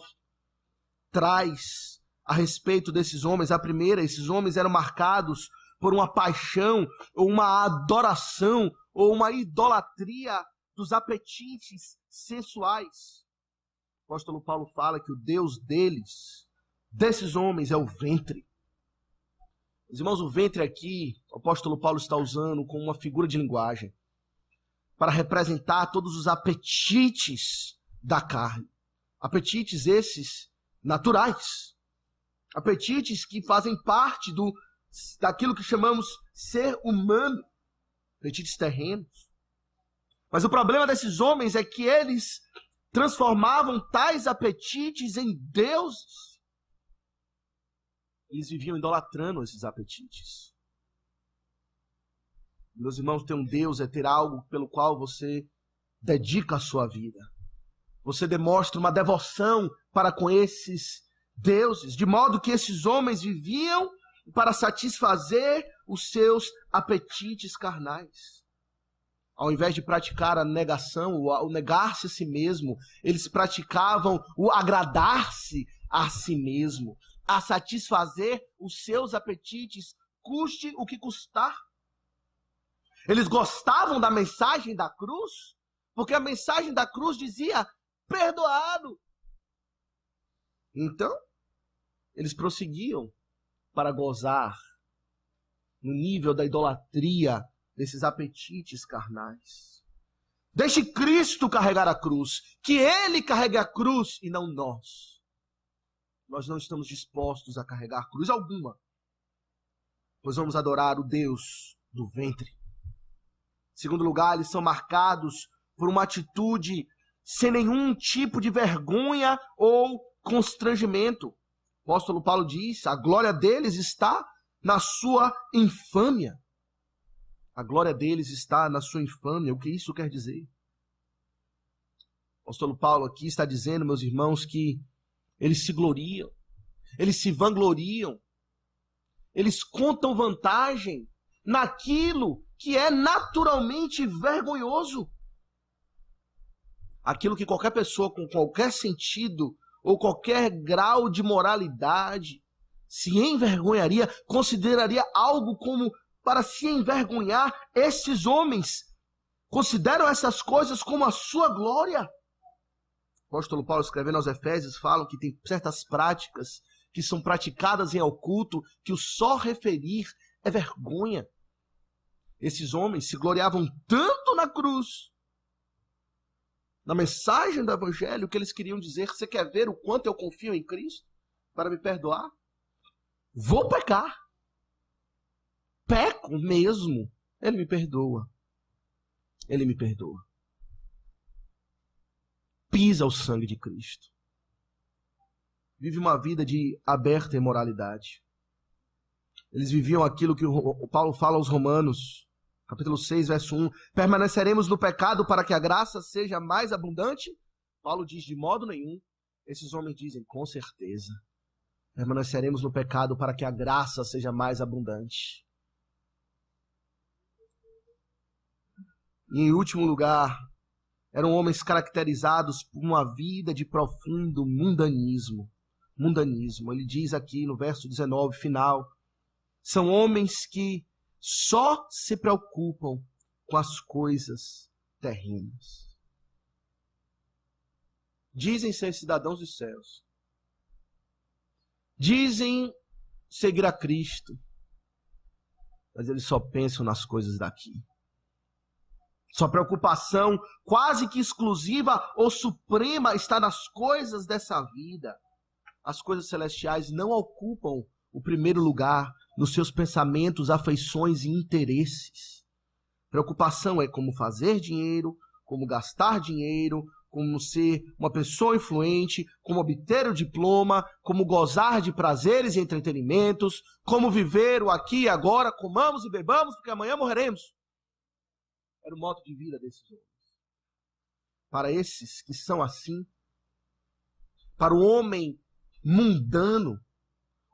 traz a respeito desses homens. A primeira: esses homens eram marcados por uma paixão, ou uma adoração, ou uma idolatria dos apetites sensuais. O apóstolo Paulo fala que o Deus desses homens, é o ventre. Meus irmãos, o ventre aqui, o apóstolo Paulo está usando como uma figura de linguagem para representar todos os apetites da carne. Apetites esses naturais. Apetites que fazem parte daquilo que chamamos ser humano. Apetites terrenos. Mas o problema desses homens é que eles transformavam tais apetites em deuses. Eles viviam idolatrando esses apetites. Meus irmãos, ter um Deus é ter algo pelo qual você dedica a sua vida. Você demonstra uma devoção para com esses deuses, de modo que esses homens viviam para satisfazer os seus apetites carnais. Ao invés de praticar a negação, o negar-se a si mesmo, eles praticavam o agradar-se a si mesmo, a satisfazer os seus apetites, custe o que custar. Eles gostavam da mensagem da cruz, porque a mensagem da cruz dizia: perdoado. Então, eles prosseguiam para gozar no nível da idolatria desses apetites carnais. Deixe Cristo carregar a cruz. Que Ele carregue a cruz e não nós. Nós não estamos dispostos a carregar cruz alguma, pois vamos adorar o Deus do ventre. Em segundo lugar, eles são marcados por uma atitude sem nenhum tipo de vergonha ou constrangimento. O apóstolo Paulo diz: a glória deles está na sua infâmia. A glória deles está na sua infâmia. O que isso quer dizer? O apóstolo Paulo aqui está dizendo, meus irmãos, que eles se gloriam, eles se vangloriam, eles contam vantagem naquilo que é naturalmente vergonhoso. Aquilo que qualquer pessoa com qualquer sentido ou qualquer grau de moralidade se envergonharia, consideraria algo como para se envergonhar. Esses homens consideram essas coisas como a sua glória. O apóstolo Paulo, escrevendo aos Efésios, fala que tem certas práticas que são praticadas em oculto, que o só referir é vergonha. Esses homens se gloriavam tanto na cruz, na mensagem do Evangelho, que eles queriam dizer: você quer ver o quanto eu confio em Cristo para me perdoar? Vou pecar. Peco mesmo. Ele me perdoa. Ele me perdoa. Pisa o sangue de Cristo. Vive uma vida de aberta imoralidade. Eles viviam aquilo que o Paulo fala aos Romanos, capítulo 6, verso 1. Permaneceremos no pecado para que a graça seja mais abundante? Paulo diz: de modo nenhum. Esses homens dizem: com certeza. Permaneceremos no pecado para que a graça seja mais abundante. E em último lugar, eram homens caracterizados por uma vida de profundo mundanismo. Mundanismo. Ele diz aqui no verso 19, final: são homens que só se preocupam com as coisas terrenas. Dizem ser cidadãos dos céus. Dizem seguir a Cristo. Mas eles só pensam nas coisas daqui. Sua preocupação quase que exclusiva ou suprema está nas coisas dessa vida. As coisas celestiais não ocupam o primeiro lugar nos seus pensamentos, afeições e interesses. Preocupação é como fazer dinheiro, como gastar dinheiro, como ser uma pessoa influente, como obter o diploma, como gozar de prazeres e entretenimentos, como viver o aqui e agora, comamos e bebamos, porque amanhã morreremos. Era o modo de vida desses homens. Para esses que são assim, para o homem mundano,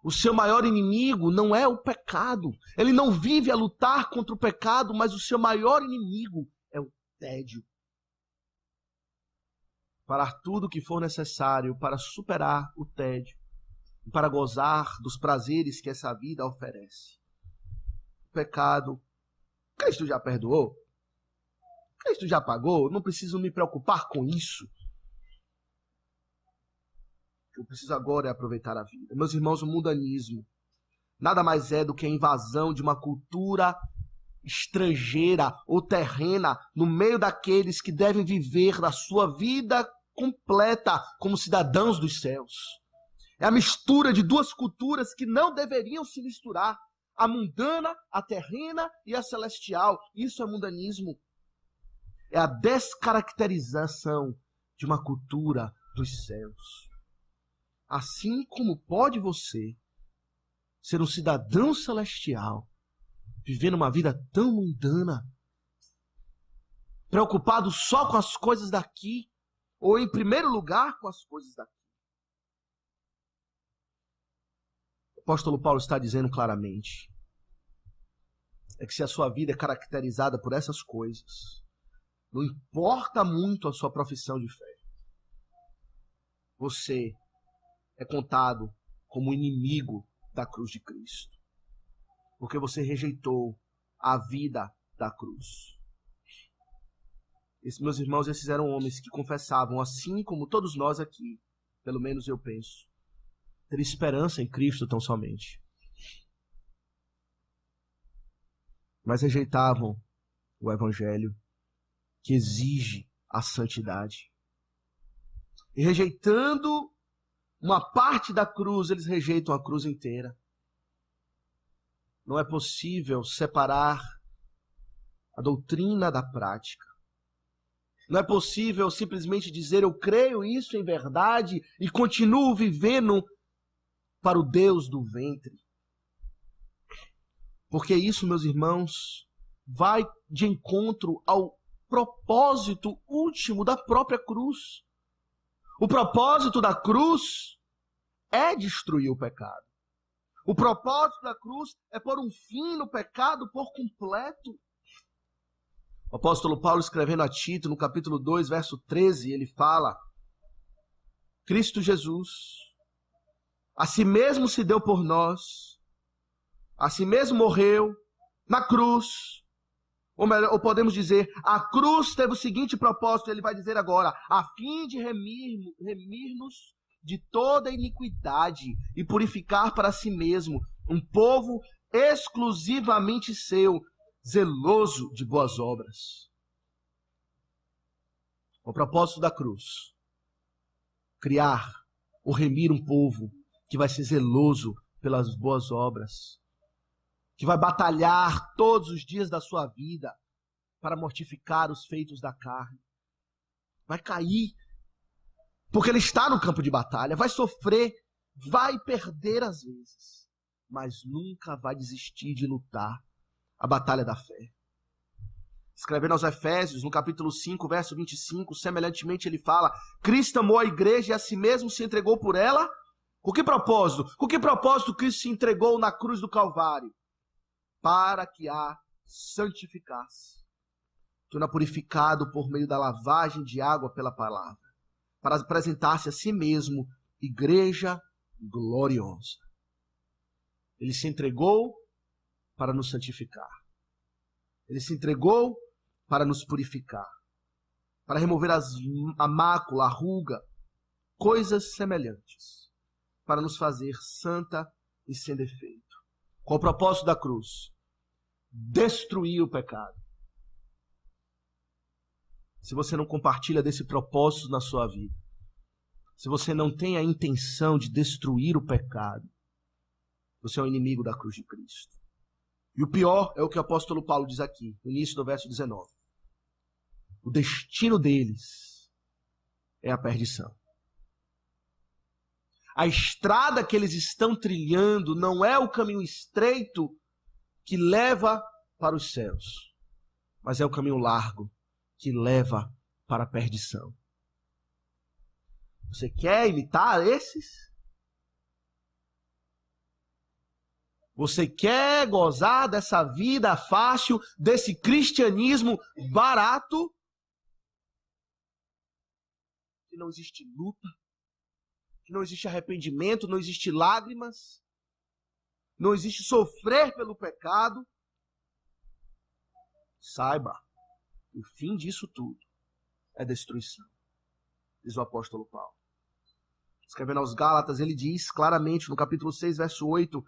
o seu maior inimigo não é o pecado. Ele não vive a lutar contra o pecado, mas o seu maior inimigo é o tédio. Fará tudo o que for necessário para superar o tédio, para gozar dos prazeres que essa vida oferece. O pecado, Cristo já perdoou? Cristo já pagou? Não preciso me preocupar com isso. O que eu preciso agora é aproveitar a vida. Meus irmãos, o mundanismo nada mais é do que a invasão de uma cultura estrangeira ou terrena no meio daqueles que devem viver da sua vida completa como cidadãos dos céus. É a mistura de duas culturas que não deveriam se misturar: a mundana, a terrena e a celestial. Isso é mundanismo. É a descaracterização de uma cultura dos céus. Assim como pode você ser um cidadão celestial, vivendo uma vida tão mundana, preocupado só com as coisas daqui, ou em primeiro lugar com as coisas daqui. O apóstolo Paulo está dizendo claramente é que se a sua vida é caracterizada por essas coisas, não importa muito a sua profissão de fé, você é contado como inimigo da cruz de Cristo, porque você rejeitou a vida da cruz. Meus irmãos, esses eram homens que confessavam, assim como todos nós aqui, pelo menos eu penso, ter esperança em Cristo tão somente, mas rejeitavam o Evangelho que exige a santidade. E rejeitando uma parte da cruz, eles rejeitam a cruz inteira. Não é possível separar a doutrina da prática. Não é possível simplesmente dizer eu creio isso em verdade e continuo vivendo para o Deus do ventre. Porque isso, meus irmãos, vai de encontro ao propósito último da própria cruz. O propósito da cruz é destruir o pecado. O propósito da cruz é pôr um fim no pecado por completo. O apóstolo Paulo, escrevendo a Tito, no capítulo 2, verso 13, ele fala: Cristo Jesus, a si mesmo se deu por nós, a si mesmo morreu na cruz. Ou melhor, ou podemos dizer, a cruz teve o seguinte propósito, ele vai dizer agora, a fim de remir-nos de toda iniquidade e purificar para si mesmo um povo exclusivamente seu, zeloso de boas obras. O propósito da cruz, criar ou remir um povo que vai ser zeloso pelas boas obras, que vai batalhar todos os dias da sua vida para mortificar os feitos da carne. Vai cair, porque ele está no campo de batalha, vai sofrer, vai perder às vezes, mas nunca vai desistir de lutar a batalha da fé. Escrevendo aos Efésios, no capítulo 5, verso 25, semelhantemente ele fala, Cristo amou a igreja e a si mesmo se entregou por ela. Com que propósito? Com que propósito Cristo se entregou na cruz do Calvário? Para que a santificasse, torna purificado por meio da lavagem de água pela palavra, para apresentar-se a si mesmo igreja gloriosa. Ele se entregou para nos santificar. Ele se entregou para nos purificar, para remover a mácula, a ruga, coisas semelhantes, para nos fazer santa e sem defeito. Qual o propósito da cruz? Destruir o pecado. Se você não compartilha desse propósito na sua vida, se você não tem a intenção de destruir o pecado, você é um inimigo da cruz de Cristo. E o pior é o que o apóstolo Paulo diz aqui, no início do verso 19. O destino deles é a perdição. A estrada que eles estão trilhando não é o caminho estreito que leva para os céus, mas é o caminho largo que leva para a perdição. Você quer imitar esses? Você quer gozar dessa vida fácil, desse cristianismo barato? Que não existe luta, que não existe arrependimento, não existe lágrimas, não existe sofrer pelo pecado. Saiba, o fim disso tudo é destruição, diz o apóstolo Paulo. Escrevendo aos Gálatas, ele diz claramente no capítulo 6, verso 8,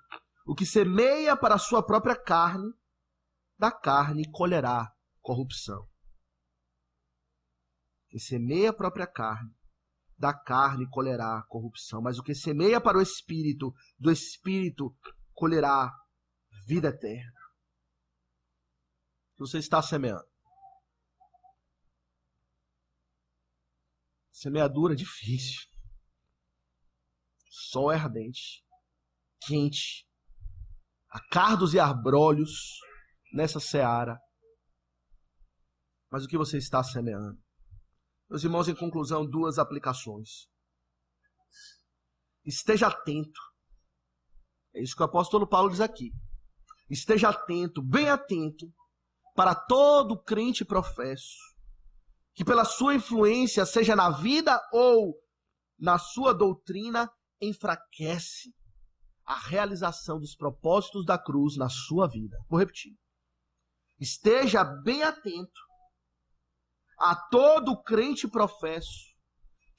o que semeia para a sua própria carne, da carne colherá corrupção. Quem semeia a própria carne, da carne colherá corrupção. Mas o que semeia para o Espírito, do Espírito colherá vida eterna. O que você está semeando? Semeadura difícil. Sol é ardente, quente. Há cardos e abrolhos nessa seara. Mas o que você está semeando? Meus irmãos, em conclusão, duas aplicações. Esteja atento. É isso que o apóstolo Paulo diz aqui. Esteja atento, bem atento, para todo crente professo, que pela sua influência, seja na vida ou na sua doutrina, enfraquece a realização dos propósitos da cruz na sua vida. Vou repetir. Esteja bem atento a todo crente professo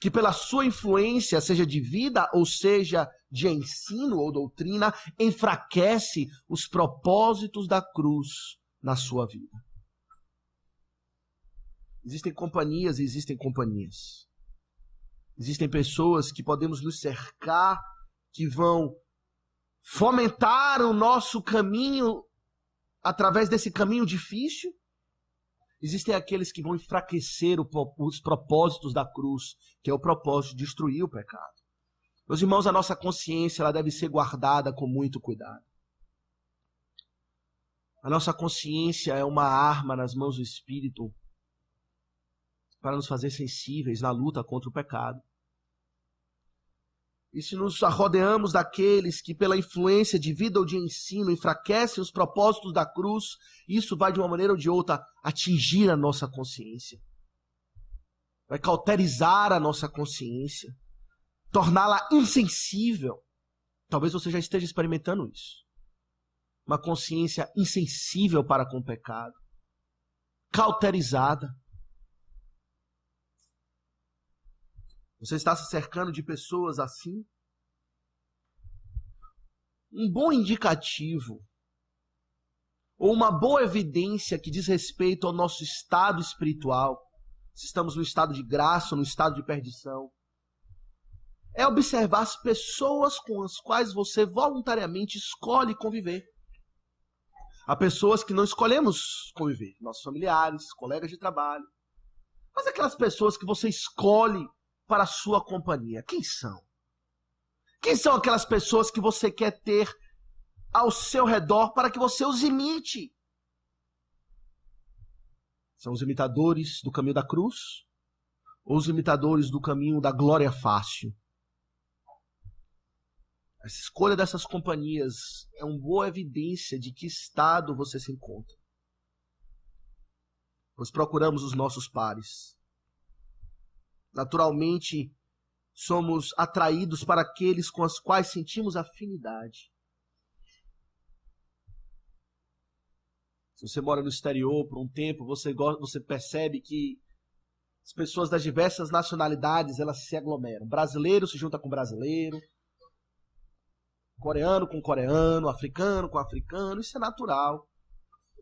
que pela sua influência, seja de vida ou seja de ensino ou doutrina, enfraquece os propósitos da cruz na sua vida. Existem companhias e existem companhias. Existem pessoas que podemos nos cercar, que vão fomentar o nosso caminho através desse caminho difícil. Existem aqueles que vão enfraquecer os propósitos da cruz, que é o propósito de destruir o pecado. Meus irmãos, a nossa consciência ela deve ser guardada com muito cuidado. A nossa consciência é uma arma nas mãos do Espírito para nos fazer sensíveis na luta contra o pecado. E se nos arrodeamos daqueles que, pela influência de vida ou de ensino, enfraquecem os propósitos da cruz, isso vai, de uma maneira ou de outra, atingir a nossa consciência. Vai cauterizar a nossa consciência, torná-la insensível. Talvez você já esteja experimentando isso. Uma consciência insensível para com o pecado, cauterizada. Você está se cercando de pessoas assim? Um bom indicativo ou uma boa evidência que diz respeito ao nosso estado espiritual, se estamos no estado de graça ou no estado de perdição, é observar as pessoas com as quais você voluntariamente escolhe conviver. Há pessoas que não escolhemos conviver, nossos familiares, colegas de trabalho, mas aquelas pessoas que você escolhe para a sua companhia. Quem são? Quem são aquelas pessoas que você quer ter ao seu redor para que você os imite? São os imitadores do caminho da cruz ou os imitadores do caminho da glória fácil? Essa escolha dessas companhias é uma boa evidência de que estado você se encontra. Nós procuramos os nossos pares. Naturalmente, somos atraídos para aqueles com os quais sentimos afinidade. Se você mora no exterior por um tempo, você percebe que as pessoas das diversas nacionalidades elas se aglomeram. Brasileiro se junta com brasileiro, coreano com coreano, africano com africano, isso é natural.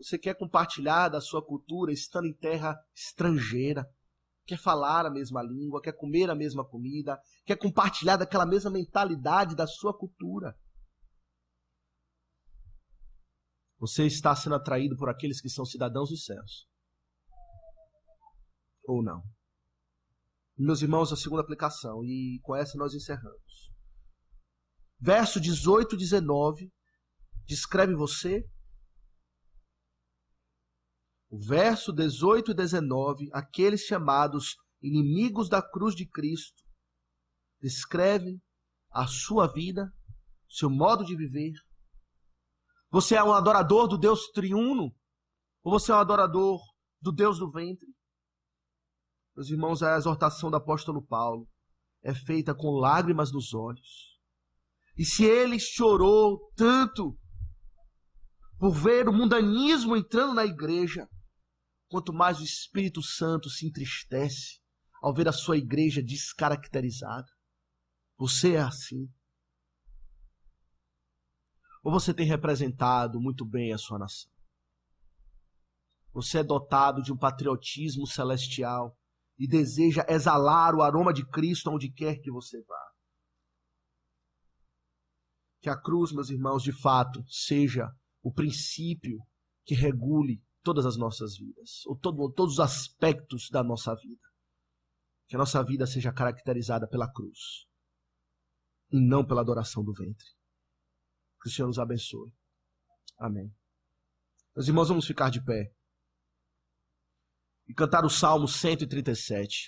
Você quer compartilhar da sua cultura estando em terra estrangeira. Quer falar a mesma língua, quer comer a mesma comida, quer compartilhar daquela mesma mentalidade da sua cultura. Você está sendo atraído por aqueles que são cidadãos dos céus. Ou não? Meus irmãos, a segunda aplicação, e com essa nós encerramos. Verso 18 e 19, descreve você. O verso 18 e 19, aqueles chamados inimigos da cruz de Cristo, descrevem a sua vida, seu modo de viver. Você é um adorador do Deus triuno? Ou você é um adorador do Deus do ventre? Meus irmãos, a exortação do apóstolo Paulo é feita com lágrimas nos olhos. E se ele chorou tanto por ver o mundanismo entrando na igreja, quanto mais o Espírito Santo se entristece ao ver a sua igreja descaracterizada. Você é assim? Ou você tem representado muito bem a sua nação? Você é dotado de um patriotismo celestial e deseja exalar o aroma de Cristo onde quer que você vá? Que a cruz, meus irmãos, de fato, seja o princípio que regule todas as nossas vidas, ou todos os aspectos da nossa vida. Que a nossa vida seja caracterizada pela cruz e não pela adoração do ventre. Que o Senhor nos abençoe. Amém. Meus irmãos, vamos ficar de pé e cantar o Salmo 137.